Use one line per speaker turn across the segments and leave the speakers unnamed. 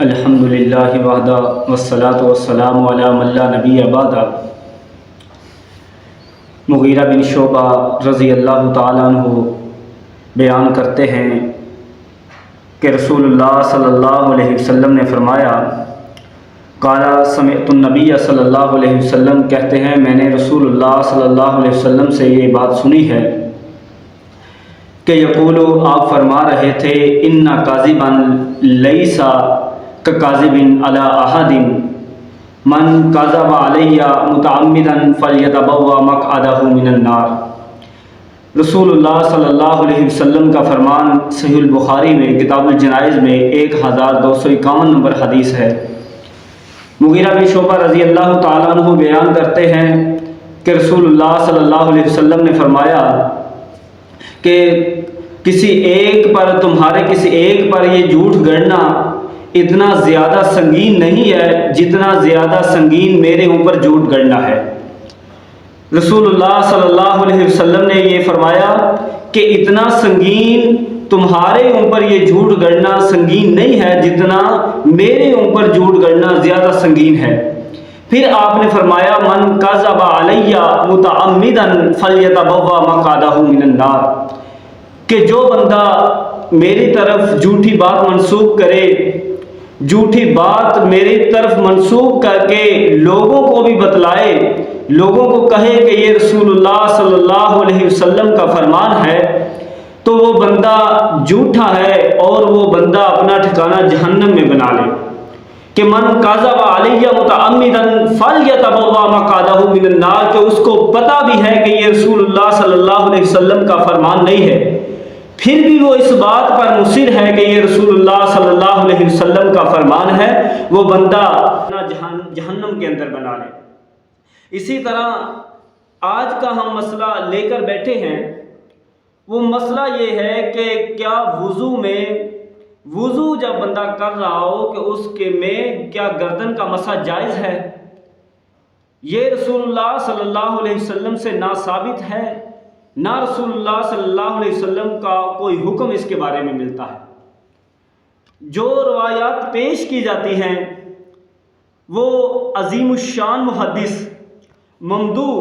الحمدللہ وحدہ والصلاۃ والسلام علی من لا نبی بعدہ۔ مغیرہ بن شعبہ رضی اللہ تعالیٰ عنہ بیان کرتے ہیں کہ رسول اللہ صلی اللہ علیہ وسلم نے فرمایا، قال سمعت النبی صلی اللہ علیہ وسلم کہتے ہیں میں نے رسول اللہ صلی اللہ علیہ وسلم سے یہ بات سنی ہے کہ یقول آپ فرما رہے تھے ان کاذبا لیس ککاذب علی احد من کذب علی متعمدا فلیتبوأ مقعدہ من النار۔ رسول اللہ صلی اللہ علیہ وسلم کا فرمان صحیح البخاری میں کتاب الجنائز میں 1251 نمبر حدیث ہے۔ مغیرہ بن شعبہ رضی اللہ تعالیٰ عنہ بیان کرتے ہیں کہ رسول اللہ صلی اللہ علیہ وسلم نے فرمایا کہ تمہارے کسی ایک پر یہ جھوٹ گڑنا اتنا زیادہ سنگین نہیں ہے جتنا زیادہ سنگین میرے اوپر جھوٹ گڑنا ہے۔ رسول اللہ صلی اللہ علیہ وسلم نے یہ فرمایا کہ اتنا سنگین تمہارے اوپر یہ جھوٹ گڑنا سنگین نہیں ہے جتنا میرے اوپر جھوٹ گڑنا زیادہ سنگین ہے۔ پھر آپ نے فرمایا من کذب علی متعمدا فلیتبوأ مقعدہ من النار، کہ جو بندہ میری طرف جھوٹی بات منسوب کرے، جھوٹی بات میری طرف منسوب کر کے لوگوں کو بھی بتلائے، لوگوں کو کہے کہ یہ رسول اللہ صلی اللہ علیہ وسلم کا فرمان ہے، تو وہ بندہ جھوٹا ہے اور وہ بندہ اپنا ٹھکانہ جہنم میں بنا لے۔ کہ من کذب علی متعمدا فلیتبوأ مقعدہ من النار، کہ اس کو پتہ بھی ہے کہ یہ رسول اللہ صلی اللہ علیہ وسلم کا فرمان نہیں ہے، پھر بھی وہ اس بات پر مصر ہے کہ یہ رسول اللہ صلی اللہ علیہ وسلم کا فرمان ہے، وہ بندہ اپنا جہنم کے اندر بنا لے۔ اسی طرح آج کا ہم مسئلہ لے کر بیٹھے ہیں، وہ مسئلہ یہ ہے کہ کیا وضو جب بندہ کر رہا ہو کہ اس کے میں کیا گردن کا مسح جائز ہے؟ یہ رسول اللہ صلی اللہ علیہ وسلم سے نہ ثابت ہے، نہ رسول اللہ صلی اللہ علیہ وسلم کا کوئی حکم اس کے بارے میں ملتا ہے۔ جو روایات پیش کی جاتی ہیں وہ عظیم الشان محدث ممدوح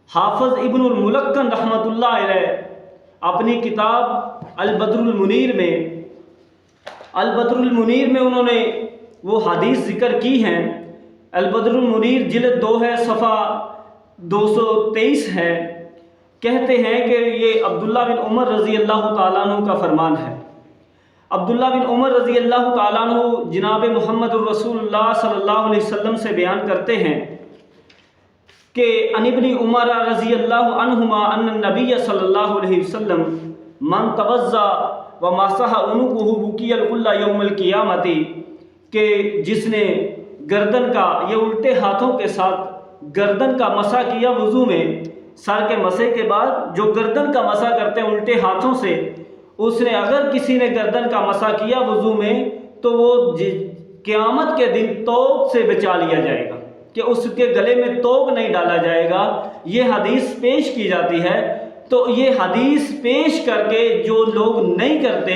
حافظ ابن الملکن رحمۃ اللہ علیہ اپنی کتاب البدر المنیر میں انہوں نے وہ حدیث ذکر کی ہیں۔ البدر المنیر جلد 2 ہے، صفحہ 223 ہے۔ کہتے ہیں کہ یہ عبداللہ بن عمر رضی اللہ تعالیٰ عنہ کا فرمان ہے۔ عبداللہ بن عمر رضی اللہ تعالیٰ عنہ جناب محمد الرسول اللہ صلی اللہ علیہ وسلم سے بیان کرتے ہیں کہ عن ابن عمر رضی اللہ عنہما ان النبی صلی اللہ علیہ وسلم من توضأ ومسح عنقه بقي الكل یوم القیامت، کہ جس نے گردن کا یہ الٹے ہاتھوں کے ساتھ گردن کا مسح کیا وضو میں، سر کے مسح کے بعد جو گردن کا مسح کرتے ہیں الٹے ہاتھوں سے، اس نے اگر کسی نے گردن کا مسح کیا وضو میں تو وہ قیامت کے دن توق سے بچا لیا جائے گا، کہ اس کے گلے میں توق نہیں ڈالا جائے گا۔ یہ حدیث پیش کی جاتی ہے۔ تو یہ حدیث پیش کر کے جو لوگ نہیں کرتے،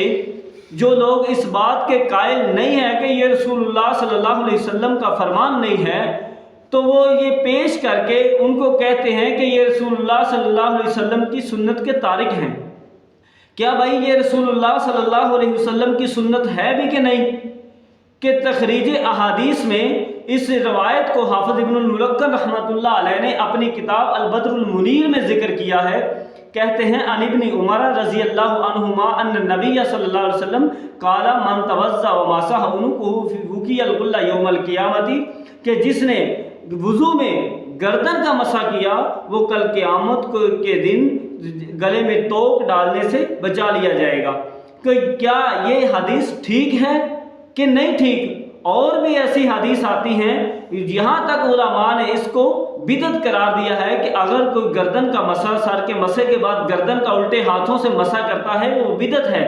جو لوگ اس بات کے قائل نہیں ہیں کہ یہ رسول اللہ صلی اللہ علیہ وسلم کا فرمان نہیں ہے، تو وہ یہ پیش کر کے ان کو کہتے ہیں کہ یہ رسول اللہ صلی اللہ علیہ وسلم کی سنت کے تارک ہیں۔ کیا بھائی یہ رسول اللہ صلی اللہ علیہ وسلم کی سنت ہے بھی کہ نہیں؟ کہ تخریج احادیث میں اس روایت کو حافظ ابن الملکن رحمۃ اللہ علیہ نے اپنی کتاب البدر المنیر میں ذکر کیا ہے۔ کہتے ہیں عن ابن عمر رضی اللہ عنہما ان النبی صلی اللہ علیہ وسلم قال من توضأ ومسح عنقه بقي الكل یوم القیامت، کہ جس نے وضو میں گردن کا مسح کیا وہ کل قیامت کے دن گلے میں توق ڈالنے سے بچا لیا جائے گا۔ کہ کیا یہ حدیث ٹھیک ہے کہ نہیں ٹھیک؟ اور بھی ایسی حدیث آتی ہیں، یہاں تک علماء نے اس کو بدعت قرار دیا ہے کہ اگر کوئی گردن کا مسح، سر کے مسح کے بعد گردن کا الٹے ہاتھوں سے مسح کرتا ہے وہ بدعت ہے۔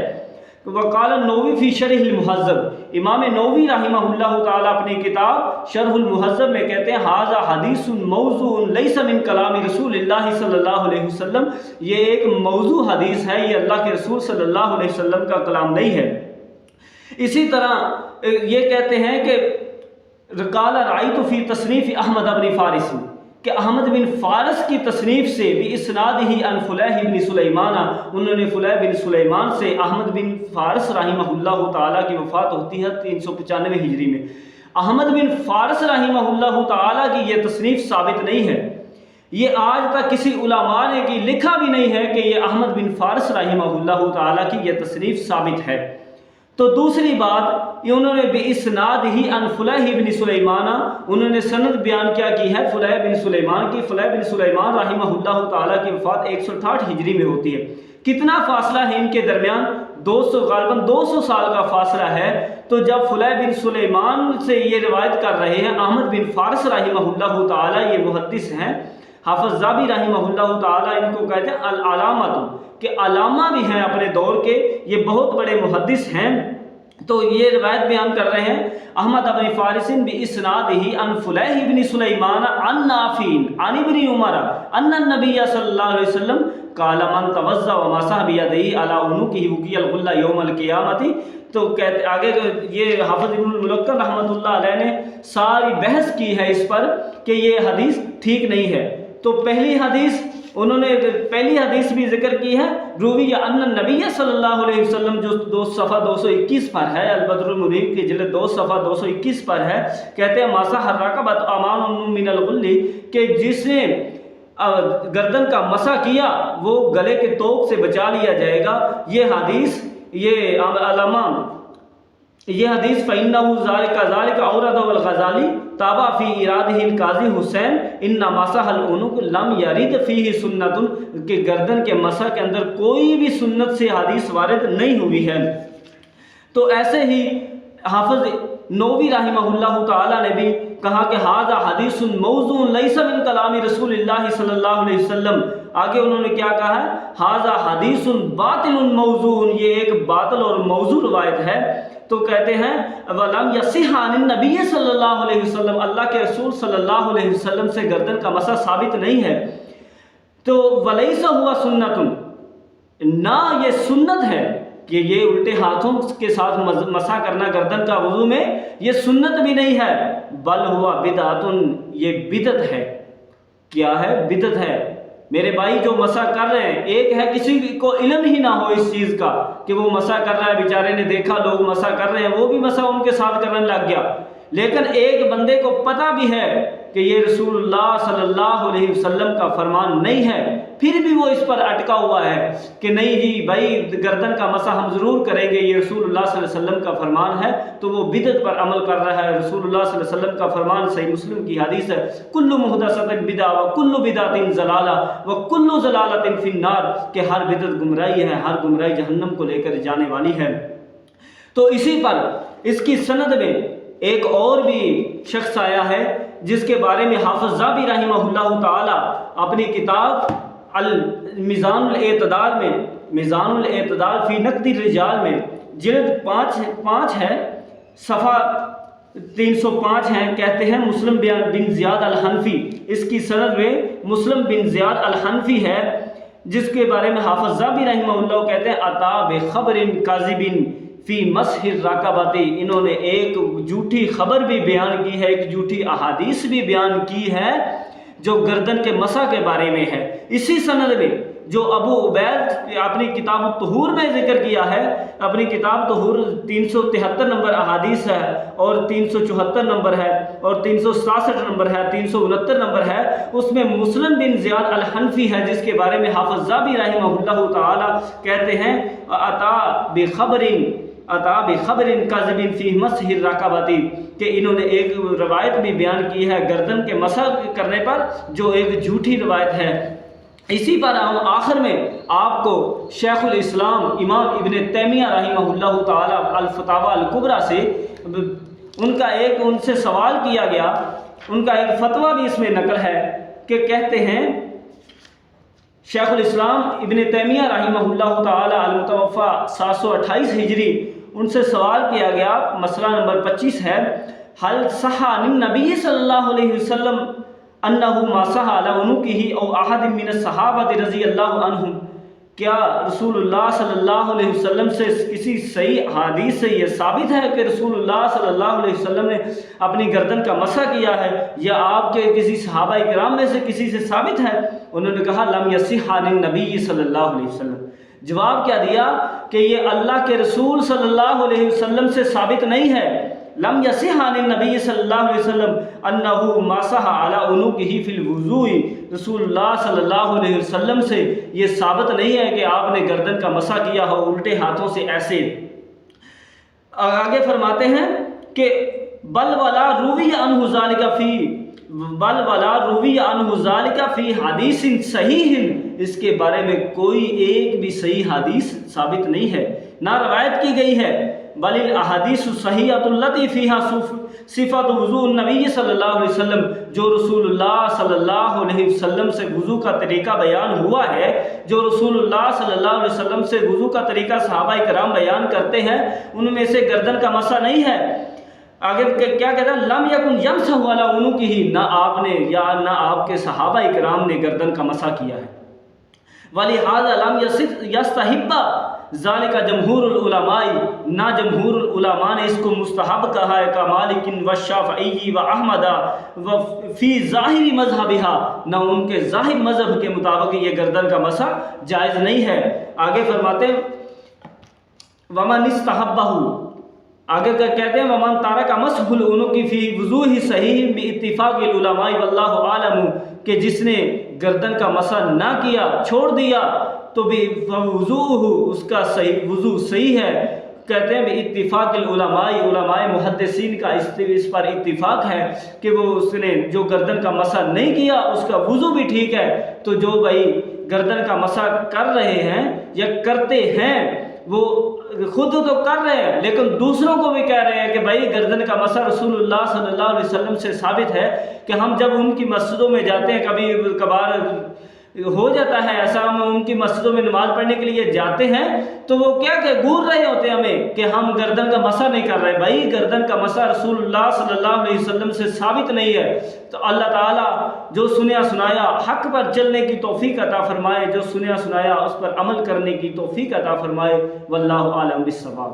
وقال النووی فی شرح المہذب، امام نووی رحمہ اللہ تعالیٰ اپنی کتاب شرح المہذب میں کہتے ہیں ھذا حدیث موضوع لیس من کلام رسول اللہ صلی اللہ علیہ وسلم، یہ ایک موضوع حدیث ہے، یہ اللہ کے رسول صلی اللہ علیہ وسلم کا کلام نہیں ہے۔ اسی طرح یہ کہتے ہیں کہ قال رأیت فی تصنیف احمد بن فارس، کہ احمد بن فارس کی تصنیف سے بھی اسناد ہی ان فلیح بن سلیمان، انہوں نے فلیح بن سلیمان سے احمد بن فارس رحمہ اللہ تعالیٰ کی وفات ہوتی ہے 395 ہجری میں۔ احمد بن فارس رحمہ اللہ تعالیٰ کی یہ تصنیف ثابت نہیں ہے، یہ آج تک کسی علماء نے کی لکھا بھی نہیں ہے کہ یہ احمد بن فارس رحمہ اللہ تعالیٰ کی یہ تصنیف ثابت ہے۔ تو دوسری بات، انہوں نے بھی اسناد ہی ان فلیح بن سلیمان، انہوں نے سند بیان کیا کی ہے فلیح بن سلیمان کی۔ فلیح بن سلیمان رحمہ اللہ تعالیٰ کی وفات 168 ہجری میں ہوتی ہے۔ کتنا فاصلہ ہے ان کے درمیان؟ 200، غالباً 200 سال کا فاصلہ ہے۔ تو جب فلیح بن سلیمان سے یہ روایت کر رہے ہیں احمد بن فارس رحمہ اللہ تعالیٰ، یہ محدث ہیں، حافظ ذہبی رحمہ اللہ تعالیٰ ان کو کہتے ہیں العلامۃ، کہ علامہ بھی ہیں اپنے دور کے، یہ بہت بڑے محدث ہیں۔ تو یہ روایت بیان کر رہے ہیں احمد بن فارس باسناد ہی ان فلیح بن سلیمان عن نافع عن ابن عمر ان النبی صلی اللہ علیہ وسلم قال من توضأ ومسح بيديه على عنقه وقي الغلة يوم القيامة۔ تو کہتے آگے یہ حافظ ابن الملقن رحمۃ اللہ علیہ نے ساری بحث کی ہے اس پر کہ یہ حدیث ٹھیک نہیں ہے۔ تو پہلی حدیث بھی ذکر کی ہے، روی ان النبی صلی اللہ علیہ وسلم، جو صفحہ 221 پر ہے، البدر المنیر کی جلد 2 صفحہ 221 پر ہے، کہتے ہیں مسح الرقبۃ امان من الغل، کہ جس نے گردن کا مسح کیا وہ گلے کے توق سے بچا لیا جائے گا۔ یہ حدیث یہ حدیث فَإِنَّهُ ذَلِكَ أَوْرَدَهُ الْغَزَالِي تابع فی ارادہ القاضی حسین ان مسح العنق لم یرد فیہ سنت، کہ گردن کے مسح کے اندر کوئی بھی سنت سے حدیث وارد نہیں ہوئی ہے۔ تو ایسے ہی حافظ نووی رحمہ اللہ تعالیٰ نے بھی کہا کہ ھذا حدیث موضوع لیس من کلام رسول اللہ صلی اللہ علیہ وسلم۔ آگے انہوں نے کیا کہا ہے؟ ھذا حدیث باطل موضوع، یہ ایک باطل اور موضوع روایت ہے۔ تو کہتے ہیں وَلَمْ يَصِحَّ عَنِ النَّبِيِّ صلی اللہ علیہ وسلم، اللہ کے رسول صلی اللہ علیہ وسلم سے گردن کا مسح ثابت نہیں ہے۔ تو وَلَيْسَ هُوَ سُنَّةٌ، نہ یہ سنت ہے کہ یہ الٹے ہاتھوں کے ساتھ مسح کرنا گردن کا وضو میں، یہ سنت بھی نہیں ہے، بل ہوا بدعۃ، یہ بدعت ہے۔ کیا ہے؟ بدعت ہے۔ میرے بھائی جو مسح کر رہے ہیں، ایک ہے کسی کو علم ہی نہ ہو اس چیز کا کہ وہ مسح کر رہا ہے، بیچارے نے دیکھا لوگ مسح کر رہے ہیں، وہ بھی مسح ان کے ساتھ کرنے لگ گیا، لیکن ایک بندے کو پتہ بھی ہے کہ یہ رسول اللہ صلی اللہ علیہ وسلم کا فرمان نہیں ہے، پھر بھی وہ اس پر اٹکا ہوا ہے کہ نہیں جی بھائی گردن کا مسح ہم ضرور کریں گے، یہ رسول اللہ صلی اللہ علیہ وسلم کا فرمان ہے، تو وہ بدعت پر عمل کر رہا ہے۔ رسول اللہ صلی اللہ علیہ وسلم کا فرمان صحیح مسلم کی حدیث ہے، کل محدثۃ بدعہ وکل بدعۃ ضلالہ وکل ضلالۃ فی النار، کہ ہر بدعت گمراہی ہے، ہر گمراہی جہنم کو لے کر جانے والی ہے۔ تو اسی پر اس کی سند میں ایک اور بھی شخص آیا ہے جس کے بارے میں حافظ ذہبی رحمہ اللہ تعالی اپنی کتاب میزان الاعتدال میں، میزان الاعتدال فی نقد الرجال میں جلد 5 ہے، صفحہ 305 ہیں، کہتے ہیں مسلم بن زیاد الحنفی، اس کی سند میں مسلم بن زیاد الحنفی ہے، جس کے بارے میں حافظ ذہبی رحمہ اللہ کہتے ہیں اتا بخبر کاذب فی مسح الرقبۃ، انہوں نے ایک جھوٹی خبر بھی بیان کی ہے، ایک جھوٹی احادیث بھی بیان کی ہے جو گردن کے مسح کے بارے میں ہے۔ اسی سند میں جو ابو عبید اپنی کتاب الطہور میں ذکر کیا ہے، اپنی کتاب طہور 373 نمبر احادیث ہے، اور 374 نمبر ہے، اور 367 نمبر ہے، 369 نمبر ہے، اس میں مسلم بن زیاد الحنفی ہے، جس کے بارے میں حافظ ذہبی رحمہ اللہ تعالی کہتے ہیں اتا بخبر کاذب فی مسح الرقبۃ، کہ انہوں نے ایک روایت بھی بیان کی ہے گردن کے مسح کرنے پر جو ایک جھوٹی روایت ہے۔ اسی پر ہم آخر میں آپ کو شیخ الاسلام امام ابن تیمیہ رحمہ اللہ تعالی الفتاوی الکبریٰ سے ان سے سوال کیا گیا، ان کا ایک فتویٰ بھی اس میں نقل ہے کہ کہتے ہیں شیخ الاسلام ابن تیمیہ رحمہ اللہ تعالی المتوفی 728 ہجری، ان سے سوال کیا گیا، مسئلہ نمبر 25 ہے، حل صح عن النبی صلی اللہ علیہ وسلم انہ مسح علی عنقہ او احد من الصحابہ رضی اللہ عنہم، کیا رسول اللہ صلی اللہ علیہ وسلم سے کسی صحیح حدیث سے یہ ثابت ہے کہ رسول اللہ صلی اللہ علیہ وسلم نے اپنی گردن کا مسح کیا ہے، یا آپ کے کسی صحابہ کرام میں سے کسی سے ثابت ہے؟ انہوں نے کہا لم یصح عن النبی صلی اللہ علیہ وسلم۔ جواب کیا دیا کہ یہ اللہ کے رسول صلی اللہ علیہ وسلم سے ثابت نہیں ہے۔ لم یصح عن النبی صلی اللہ علیہ وسلم انہ مسح علی عنقہ فی الوضوء، رسول اللہ صلی اللہ علیہ وسلم سے یہ ثابت نہیں ہے کہ آپ نے گردن کا مسح کیا ہو الٹے ہاتھوں سے ایسے۔ آگے فرماتے ہیں کہ بل ولا روی عنہ ذالک فی حدیث صحیح، اس کے بارے میں کوئی ایک بھی صحیح حدیث ثابت نہیں ہے، نہ روایت کی گئی ہے۔ بل الاحادیث الصحیحۃ التی فیہا صفت وضوء النبی صلی اللہ علیہ وسلم، جو رسول اللہ صلی اللہ علیہ وسلم سے وضو کا طریقہ بیان ہوا ہے، جو رسول اللہ صلی اللہ علیہ وسلم سے وضو کا طریقہ صحابہ کرام بیان کرتے ہیں، ان میں سے گردن کا مسح نہیں ہے۔ آگے کیا کہتا ہے؟ لم یکن یمسح علی عنقہ، نہ آپ نے یا نہ آپ کے صحابہ کرام نے گردن کا مسح کیا ہے۔ ولہذا لم یستحب ذالک جمہور العلماء، نہ جمہور العلماء نے اس کو مستحب کہا ہے، کا مالک و شافعی و احمد و فی ظاہری مذہبہا، نہ ان کے ظاہر مذہب کے مطابق یہ گردن کا مسح جائز نہیں ہے۔ آگے فرماتے ہیں ومن استحبہ، آگے کہتے ہیں ومن تارک مسح العنق فی وضوء صحیح باتفاق العلماء واللہ عالم، کہ جس نے گردن کا مسح نہ کیا، چھوڑ دیا، تو وضوء اس کا صحیح وضو صحیح ہے۔ کہتے ہیں اتفاق العلماء، علماء محدثین کا اس پر اتفاق ہے کہ وہ اس نے جو گردن کا مسح نہیں کیا اس کا وضو بھی ٹھیک ہے۔ تو جو بھائی گردن کا مسح کر رہے ہیں یا کرتے ہیں، وہ خود تو کر رہے ہیں لیکن دوسروں کو بھی کہہ رہے ہیں کہ بھائی گردن کا مسح رسول اللہ صلی اللہ علیہ وسلم سے ثابت ہے، کہ ہم جب ان کی مسجدوں میں جاتے ہیں، کبھی کبھار ہو جاتا ہے ایسا، ہم ان کی مسجدوں میں نماز پڑھنے کے لیے جاتے ہیں تو وہ کیا کہ گور رہے ہوتے ہیں ہمیں کہ ہم گردن کا مسح نہیں کر رہے۔ بھائی گردن کا مسح رسول اللہ صلی اللہ علیہ وسلم سے ثابت نہیں ہے۔ تو اللہ تعالیٰ جو سنیا سنایا حق پر چلنے کی توفیق عطا فرمائے، جو سنیا سنایا اس پر عمل کرنے کی توفیق عطا فرمائے۔ واللہ اعلم بالصواب۔